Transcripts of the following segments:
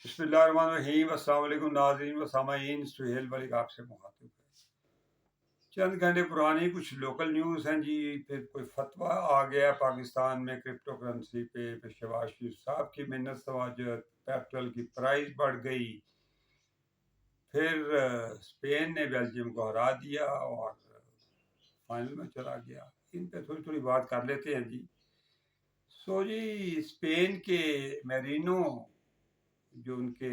بسم اللہ الرحمن الرحیم۔ السلام علیکم ناظرین و سامعین، سہیل ملک آپ سے مخاطب ہے۔ چند گھنٹے پرانی کچھ لوکل نیوز ہیں جی۔ پھر کوئی فتویٰ آ گیا پاکستان میں کرپٹو کرنسی پہ، پھر شہباز شریف صاحب کی منت سماجت، پیٹرول کی پرائز بڑھ گئی، پھر اسپین نے بیلجیم کو ہرا دیا اور فائنل میں چلا گیا۔ ان پہ تھوڑی تھوڑی بات کر لیتے ہیں جی۔ جی اسپین کے میرینو، جو ان کے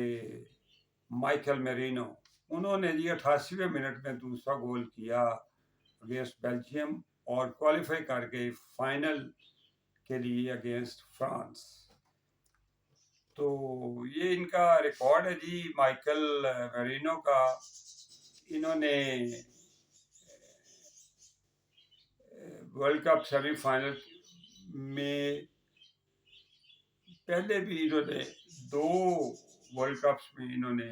مائیکل میرینو، انہوں نے جی 88ویں منٹ میں دوسرا گول کیا اگینسٹ بیلجیم اور کوالیفائی کر گئے فائنل کے لیے اگینسٹ فرانس۔ تو یہ ان کا ریکارڈ ہے جی مائیکل میرینو کا۔ انہوں نے ورلڈ کپ سیمی فائنل میں پہلے بھی انہوں نے 2 ورلڈ کپس میں انہوں نے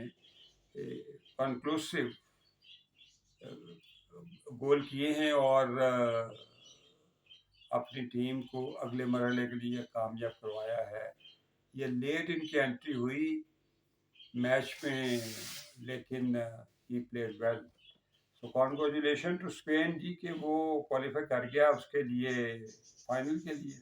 کنکلوسیو گول کیے ہیں اور اپنی ٹیم کو اگلے مرحلے کے لیے کامیاب کروایا ہے۔ یہ لیٹ ان کی انٹری ہوئی میچ میں، لیکن ہی played well. So congratulation to Spain جی کہ وہ کوالیفائی کر گیا اس کے لیے فائنل کے لیے۔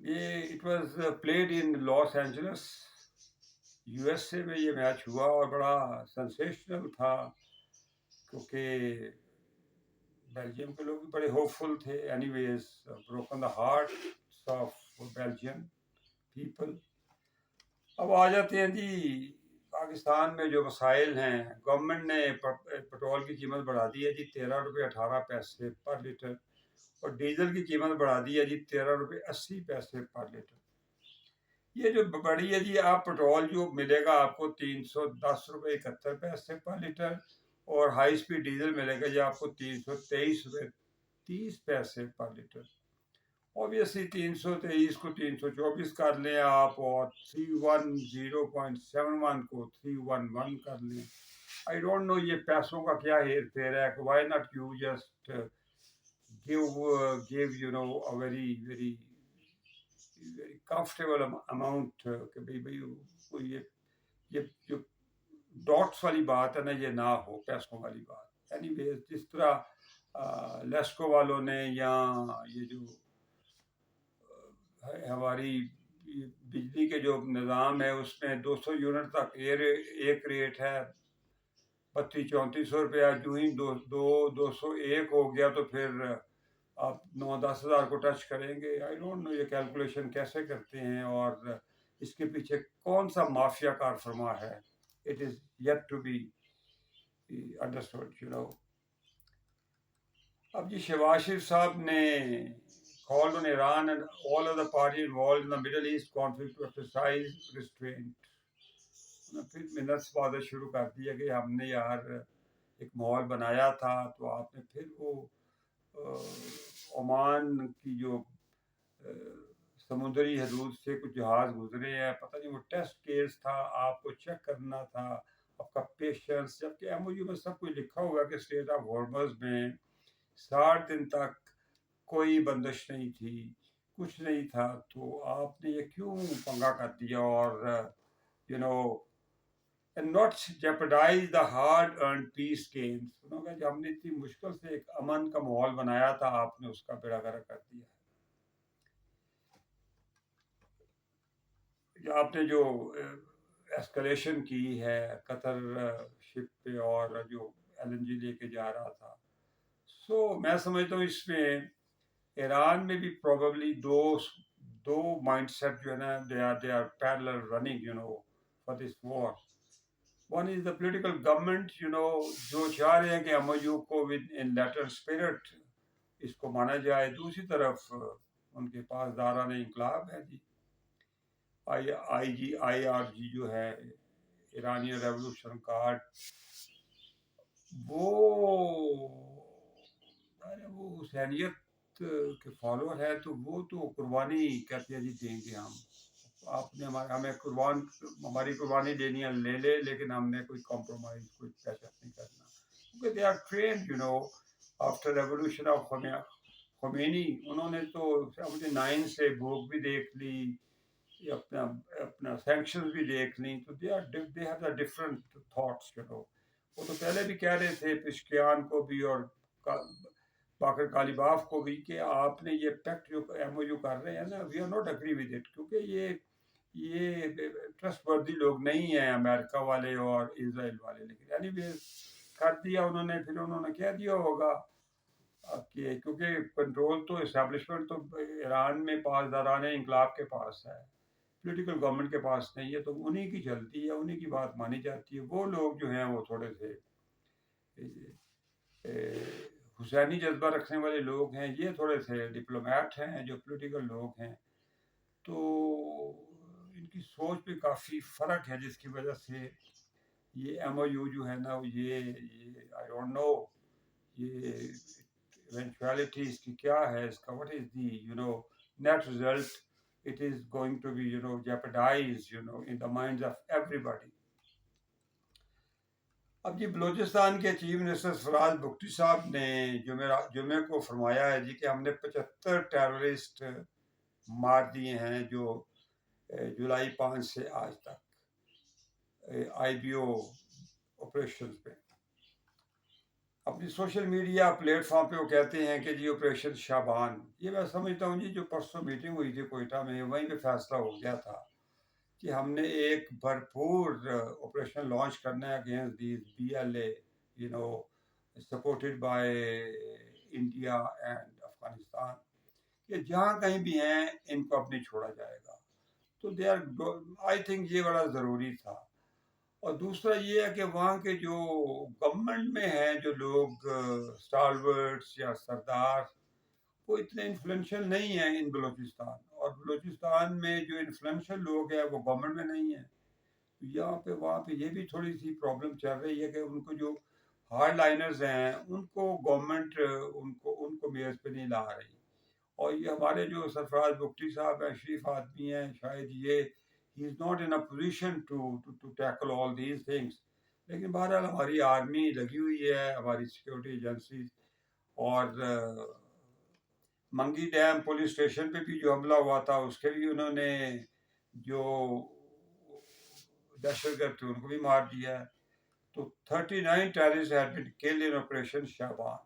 یہ it was played in Los Angeles, U S A میں یہ میچ ہوا اور بڑا سنسیشنل تھا، کیونکہ بیلجیم کے لوگ بھی بڑے ہوپ فل تھے۔ Anyways broken the heart of Belgium people. اب آ جاتے ہیں جی پاکستان میں جو مسائل ہیں۔ گورنمنٹ نے پیٹرول کی قیمت بڑھا دی ہے جی 13 روپے 18 پیسے پر لیٹر، اور ڈیزل کی قیمت بڑھا دی ہے جی 13 روپے 80 پیسے پر لیٹر۔ یہ جو بڑی ہے جی، آپ پیٹرول جو ملے گا آپ کو 310 روپے 71 پیسے پر لیٹر، اور ہائی سپیڈ ڈیزل ملے گا جی آپ کو 323 روپے 30 پیسے پر لیٹر۔ اوبیسلی 323 کو 324 کر لیں آپ، اور 310.71 کو 311 کر لیں۔ آئی ڈونٹ نو یہ پیسوں کا کیا ہیر پھیر ہے۔ Why not you just give a very very very comfortable amount کہ بھائی یہ جو ڈاٹس والی بات ہے نا، یہ نہ ہو پیسوں والی بات۔ اینی ویز جس طرح لیسکو والوں نے، یا یہ جو ہماری بجلی کے جو نظام ہے اس میں 200 یونٹ تک ایک ریٹ ہے، 3200-3400 روپیہ۔ جو ہی 201 ہو گیا تو پھر آپ 9-10 ہزار کو ٹچ کریں گے۔ آئی ڈونٹ نو یہ کیلکولیشن کیسے کرتے ہیں اور اس کے پیچھے کون سا مافیا کار فرما ہے۔ It is yet to be understood اب جی شہباز شریف صاحب نے called on Iran and all other parties involved in the Middle East conflict to exercise restraint۔ پھر منت سماجت شروع کر دیا کہ ہم نے یار ایک ماحول بنایا تھا، تو آپ نے پھر وہ عمان کی جو سمندری حدود سے کچھ جہاز گزرے ہیں، پتہ نہیں وہ ٹیسٹ کیس تھا، آپ کو چیک کرنا تھا آپ کا پیشنس۔ جبکہ ایم او یو میں سب کچھ لکھا ہوا ہے کہ اسٹریٹ آف ہارمز میں 60 دن تک کوئی بندش نہیں تھی، کچھ نہیں تھا، تو آپ نے یہ کیوں پنگا کر دیا اور and not jeopardize the hard earned peace gains۔ انہوں نے ہم نے اتنی مشکل سے ایک امن کا ماحول بنایا تھا، آپ نے اس کا بیڑا غرق کر دیا۔ آپ نے جو ایسکلیشن کی ہے قطر شپ پہ اور جو LNG لے کے جا رہا تھا، میں سمجھتا ہوں اس میں ایران میں بھی پروبیبلی دو مائنڈ سیٹ جو ہے نا، they are parallel running for this war۔ One is the political government جو چاہ رہے ہیں کہ MOU کو in letter spirit اس کو مانا جائے۔ دوسری طرف ان کے پاس داران انقلاب ہے جی، IRG جو ہے ایرانی ریولوشن گارڈ، وہ حسینیت کے فالوور ہے، تو وہ تو قربانی کہتے ہیں جی دیں گے ہم، آپ نے ہماری قربانی دینی ہے لے لے، لیکن ہم نے کوئی کمپرومائز کوئی پیش نہیں کرنا، کیونکہ they are trained after revolution of Khomeini. انہوں نے تو 79 سے بھوک بھی دیکھ لی، یہ اپنا سینکشنز بھی دیکھ لیں تو they have the different thoughts وہ تو پہلے بھی کہہ رہے تھے پشکیان کو بھی اور باقر کالیباف کو بھی کہ آپ نے یہ پیکٹ جو ایم او یو کر رہے ہیں نا we are not agree with it کیونکہ یہ ٹرسٹ وردی لوگ نہیں ہیں امریکہ والے اور اسرائیل والے لیکن اینی ویز کر دیا انہوں نے کہہ دیا ہوگا کہ کیونکہ کنٹرول تو اسٹیبلشمنٹ تو ایران میں پاسداران انقلاب کے پاس ہے پولیٹیکل گورنمنٹ کے پاس نہیں ہے تو انہی کی چلتی ہے انہی کی بات مانی جاتی ہے وہ لوگ جو ہیں وہ تھوڑے سے حسینی جذبہ رکھنے والے لوگ ہیں یہ تھوڑے سے ڈپلومیٹ ہیں جو پولیٹیکل لوگ ہیں تو ان کی سوچ پہ کافی فرق ہے جس کی وجہ سے یہ ایم او یو جو ہے نا یہ آئی ڈونٹ نو یہ ایونچویلٹی اس کی کیا ہے اس کا what is the net result it is going to be jeopardize in the minds of everybody. اب جی بلوچستان کے چیف منسٹر سرفراز بگٹی صاحب نے جمعے کو فرمایا ہے جی کہ ہم نے 75 ٹیررسٹ مار دیے ہیں جو جولائی 5 سے آج تک آئی بی او آپریشن پہ اپنی سوشل میڈیا پلیٹ فارم پہ وہ کہتے ہیں کہ جی آپریشن شابان یہ میں سمجھتا ہوں جی جو پرسوں میٹنگ ہوئی تھی کوئٹہ میں وہیں پہ فیصلہ ہو گیا تھا کہ ہم نے ایک بھرپور آپریشن لانچ کرنا ہے against these B L A supported by India and Afghanistan کہ جہاں کہیں بھی ہیں ان کو اب نہیں چھوڑا جائے گا تو دے آر آئی تھنک یہ بڑا ضروری تھا اور دوسرا یہ ہے کہ وہاں کے جو گورنمنٹ میں ہیں جو لوگ اسٹالورٹس یا سردار وہ اتنے انفلوئنشل نہیں ہیں ان بلوچستان اور بلوچستان میں جو انفلوئنشل لوگ ہیں وہ گورنمنٹ میں نہیں ہیں یہاں پہ وہاں پہ یہ بھی تھوڑی سی پرابلم چل رہی ہے کہ ان کو جو ہارڈ لائنرز ہیں ان کو گورنمنٹ ان کو میز پہ نہیں لا رہی اور یہ ہمارے جو سرفراز بگٹی صاحب ہیں شریف آدمی ہیں شاید یہ he is not in a position to tackle all these things لیکن بہرحال ہماری آرمی لگی ہوئی ہے ہماری سیکورٹی ایجنسیز اور منگی ڈیم پولیس اسٹیشن پہ بھی جو حملہ ہوا تھا اس کے بھی انہوں نے جو دہشت گرد تھے ان کو بھی مار دیا ہے تو 39 terrorists had been killed in Operation Shaban.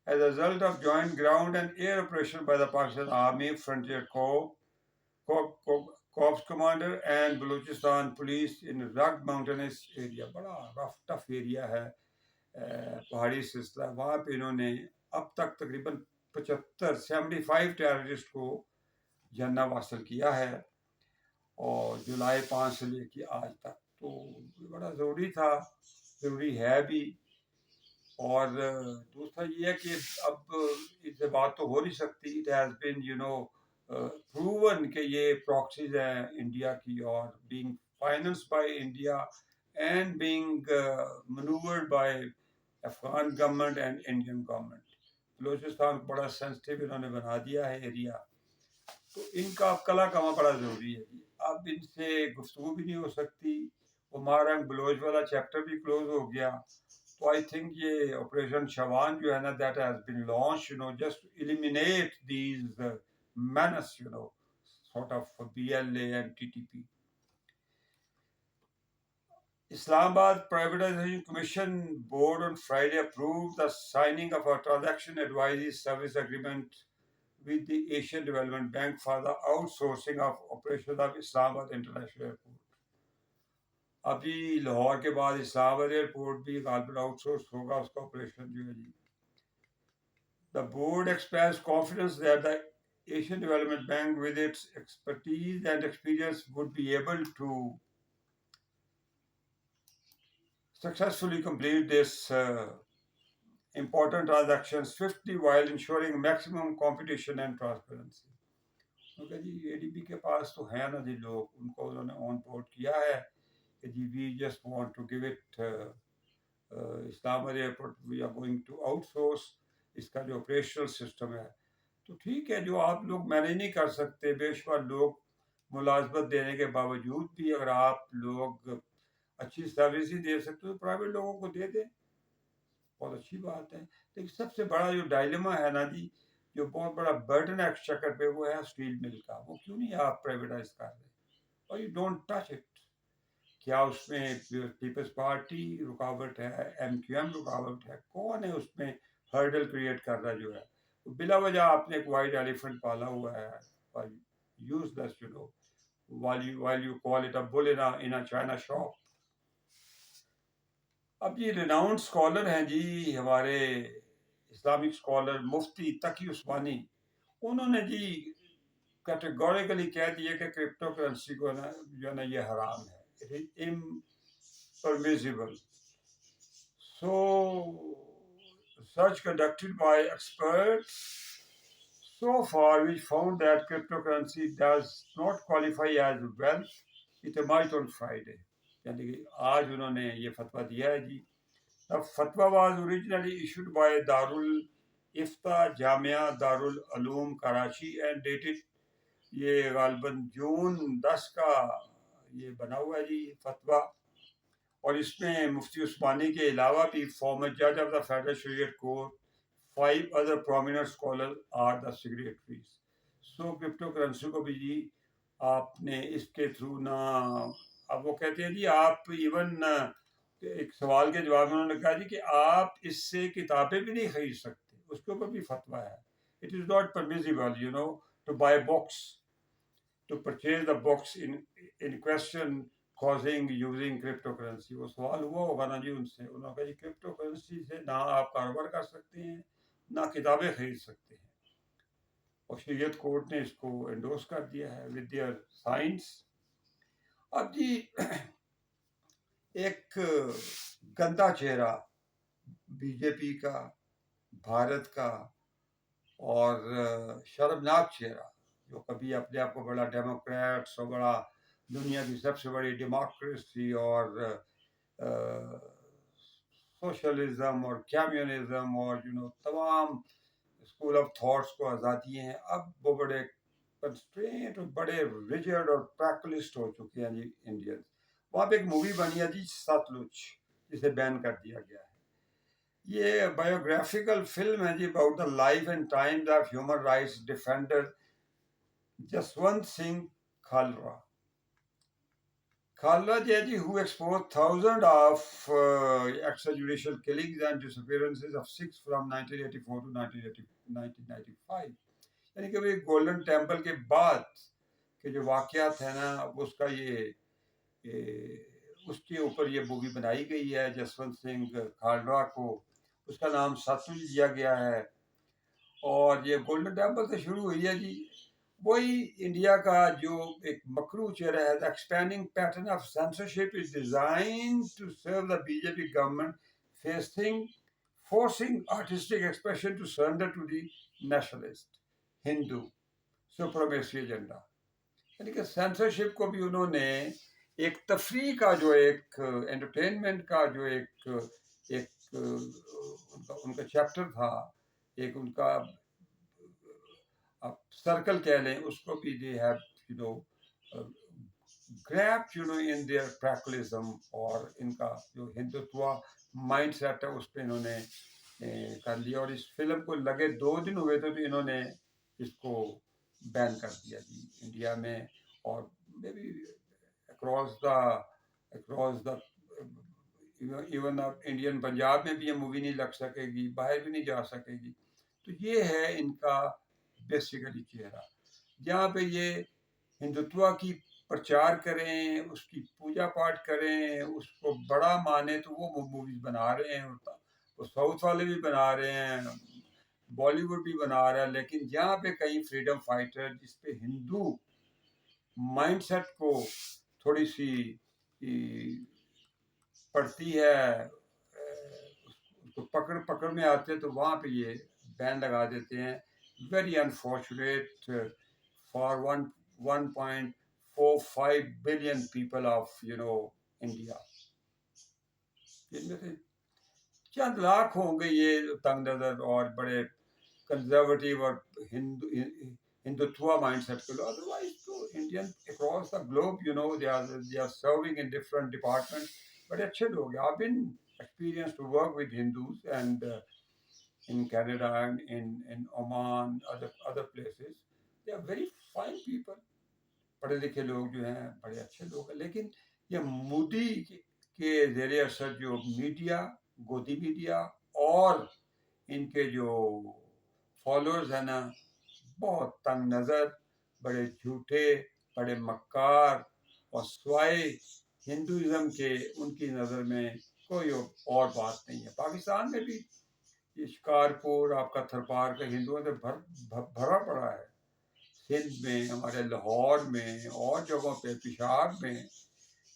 As a result of joint ground and air operation by the Pakistan Army Frontier Corps Commander and Balochistan Police in rugged mountainous area بڑا رف ٹف ایریا ہے پہاڑی سلسلہ وہاں پہ انہوں نے اب تک تقریباً 75 ٹیررسٹ کو جناب حاصل کیا ہے اور جولائی 5 سے لے کے آج تک تو بڑا ضروری تھا ضروری ہے بھی اور دوسرا یہ ہے کہ اب اس سے بات تو ہو نہیں سکتی اٹ ہیز بین پروون کہ یہ پراکسیز ہیں انڈیا کی اور being financed by India and being maneuvered by Afghan government and Indian government Balochistan کو بڑا سینسٹیو انہوں نے بنا دیا ہے ایریا تو ان کا اب کلا کما بڑا ضروری ہے اب ان سے گفتگو بھی نہیں ہو سکتی وہ مارنگ بلوچ والا چیپٹر بھی کلوز ہو گیا تو آئی تھنک یہ آپریشن شوان جو ہے نا that has been launch just eliminate these means sort of BLA and TTP. Islamabad Privatization Commission Board on Friday approved the signing of a transaction advisory service agreement with the Asian Development Bank for the outsourcing of operations of Islamabad International Airport. ابھی لاہور کے بعد اسلام آباد airport بھی غالباً out source ہوگا اس کا operation جو ہے جی. The board expressed confidence that the Asian Development Bank with its expertise and experience would be able to successfully complete this important transaction swiftly while ensuring maximum competition and transparency. کیونکہ جی اے D B کے پاس تو ہیں نا جی لوگ ان کو انہوں نے on board کیا ہے کہ جی we just want to give it Islamabad airport we are going to outsource اس کا جو آپریشنل سسٹم ہے تو ٹھیک ہے جو آپ لوگ مینیج نہیں کر سکتے بے شمار لوگ ملازمت دینے کے باوجود بھی اگر آپ لوگ اچھی سروس ہی دے سکتے تو پرائیویٹ لوگوں کو دے دیں بہت اچھی بات ہے لیکن سب سے بڑا جو ڈائلیما ہے نا جی جو بہت بڑا برڈن ہے ایکسچیکر پہ وہ ہے اسٹیل مل کا، وہ کیوں نہیں آپ پرائیویٹائز کر رہے اور یو ڈونٹ ٹچ اٹ؟ کیا اس میں پیپلز پارٹی رکاوٹ ہے، ایم کیو ایم رکاوٹ ہے؟ کون ہے اس میں ہرڈل کریٹ کر رہا جو ہے؟ بلا وجہ آپ نے ایک وائٹ ایلیفنٹ پالا ہوا ہے، useless you know, while you call it a bull in a china shop. اب یہ ریناؤنڈ اسکالر ہیں جی ہمارے اسلامک اسکالر مفتی تقی عثمانی، انہوں نے جی کیٹیگوریکلی کہہ دیا کہ کرپٹو کرنسی کو نا جو ہے نا یہ حرام ہے، it is impermissible. So research conducted by experts so far which found that cryptocurrency does not qualify as wealth. It emerged on Friday. یعنی کہ آج انہوں نے یہ فتویٰ دیا ہے جی. The fatwa was originally issued by Darul Ifta Jamia Darul Uloom Karachi and dated، یہ غالباً جون 10 کا یہ بنا ہوا ہے جی فتویٰ، اور اس میں مفتی عثمانی کے علاوہ بھی فارمر جج آف دا فیڈرل شریعت court, 5 other prominent scholars are the signatories. So crypto currency کو بھی جی آپ نے اس کے تھرو نہ، اب وہ کہتے ہیں جی آپ ایون ایک سوال کے جواب میں انہوں نے کہا جی کہ آپ اس سے کتابیں بھی نہیں خرید سکتے، اس کے اوپر بھی فتویٰ ہے. It is not permissible you know to buy books, to purchase the books in question causing using crypto currency. وہ سوال ہوا ہوگا نا جی ان سے، انہوں نے کہا جی کرپٹو کرنسی سے نہ آپ کاروبار کر سکتے ہیں نہ کتابیں خرید سکتے ہیں، اور شریعت کورٹ نے اس کو انڈورس کر دیا ہے ود دیئر سائنس. اب جی ایک گندا چہرہ بی جے پی کا، بھارت کا، اور شرمناک چہرہ جو کبھی اپنے آپ کو بڑا ڈیموکریٹس اور بڑا دنیا کی سب سے بڑی ڈیموکریسی اور سوشلزم اور کمیونزم اور تمام اسکول آف تھاٹس کو آزادی ہیں، اب وہ بڑے کنسٹرینٹ اور بڑے ریجڈ اور پریکٹسڈ ہو چکے ہیں جی انڈین. وہاں پہ ایک مووی بنی ہے جی ستلج، جسے بین کر دیا گیا ہے. یہ بایوگرافیکل فلم ہے جی about the life and times of human rights defender Jaswant Singh Khalra. Khalra ji ہے جی who exposed thousands of extrajudicial killings and disappearances of Sikhs from 1984 to 1995. یعنی کہ گولڈن ٹیمپل کے بعد کے جو واقعات ہیں نا اس کا اس کے اوپر یہ مووی بنائی گئی ہے. جسونت سنگھ کھالرا کو اس کا نام ستلج دیا گیا ہے، اور یہ گولڈن ٹیمپل سے شروع ہوئی ہے جی. وہی انڈیا کا جو ایک مکروہ چہرہ ہے. The expanding pattern of censorship is designed to serve the BJP government forcing artistic expression to surrender to the nationalist Hindu supremacy agenda. یعنی کہ سینسرشپ کو بھی انہوں نے ایک تفریح کا جو ایک انٹرٹینمنٹ کا جو ایک ان کا چیپٹر تھا، ایک ان کا سرکل کہہ لیں اس کو بھی they have grabbed in their practicalism، اور ان کا جو ہندوتوا مائنڈ سیٹ ہے اس پہ انہوں نے کر لیا. اور اس فلم کو لگے 2 دن ہوئے تھے تو انہوں نے اس کو بین کر دیا جی انڈیا میں، اور maybe across the even Indian Punjab میں بھی یہ مووی نہیں لگ سکے گی، باہر بھی نہیں جا سکے گی. تو یہ ہے ان کا بیسیکلی چہرہ، جہاں پہ یہ ہندوتوا کی پرچار کریں، اس کی پوجا پاٹ کریں، اس کو بڑا مانے، تو وہ موویز بنا رہے ہیں. وہ ساؤتھ والے بھی بنا رہے ہیں، بالی ووڈ بھی بنا رہا ہے، لیکن جہاں پہ کہیں فریڈم فائٹر جس پہ ہندو مائنڈ سیٹ کو تھوڑی سی پڑتی ہے، اس کو پکڑ میں آتے ہیں، تو وہاں پہ یہ بین لگا دیتے ہیں. Very unfortunate for 1.45 billion people of India. جن میں سے چند لاکھ ہوں گے یہ تنگ نظر اور بڑے کنزرویٹو اور ہندوتوا مائنڈ سیٹ کے لوگ. ادروائز تو Indian across the globe they are serving in different departments. بڑے اچھے لوگ ہیں. I've been experienced to work with Hindus and in Canada and in Oman, other places. They are very fine people. پڑھے لکھے لوگ جو ہیں بڑے اچھے لوگ ہیں، لیکن یہ مودی کے زیر اثر جو میڈیا، گودی میڈیا اور ان کے جو فالوورز ہیں نا، بہت تنگ نظر، بڑے جھوٹے، بڑے مکار، اور سوائے ہندوازم کے ان کی نظر میں کوئی اور بات نہیں ہے. پاکستان میں بھی یہ شکارپور، آپ کا تھرپار کا ہندوؤں سے بھرا پڑا ہے. سندھ میں، ہمارے لاہور میں، اور جگہوں پہ، پشاور میں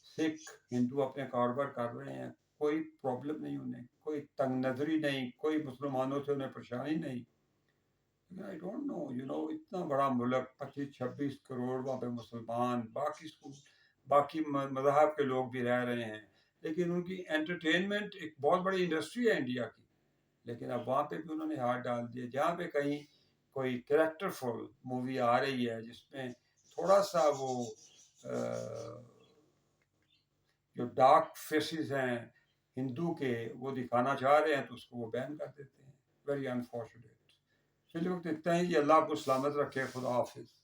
سکھ ہندو اپنے کاروبار کر رہے ہیں. کوئی پرابلم نہیں انہیں، کوئی تنگ نظری نہیں، کوئی مسلمانوں سے انہیں پریشانی نہیں. I don't know, اتنا بڑا ملک، 25-26 کروڑ، وہاں پہ مسلمان، باقی مذہب کے لوگ بھی رہ رہے ہیں، لیکن ان کی انٹرٹینمنٹ ایک بہت بڑی انڈسٹری ہے انڈیا کی. لیکن اب وہاں پہ بھی انہوں نے ہاتھ ڈال دیے. جہاں پہ کہیں کوئی کریکٹر فل مووی آ رہی ہے جس میں تھوڑا سا وہ جو ڈارک فیسز ہیں ہندو کے وہ دکھانا چاہ رہے ہیں تو اس کو وہ بین کر دیتے ہیں. Very unfortunate. فی الوقت اتنا ہی. اللہ کو سلامت رکھے. خدا حافظ.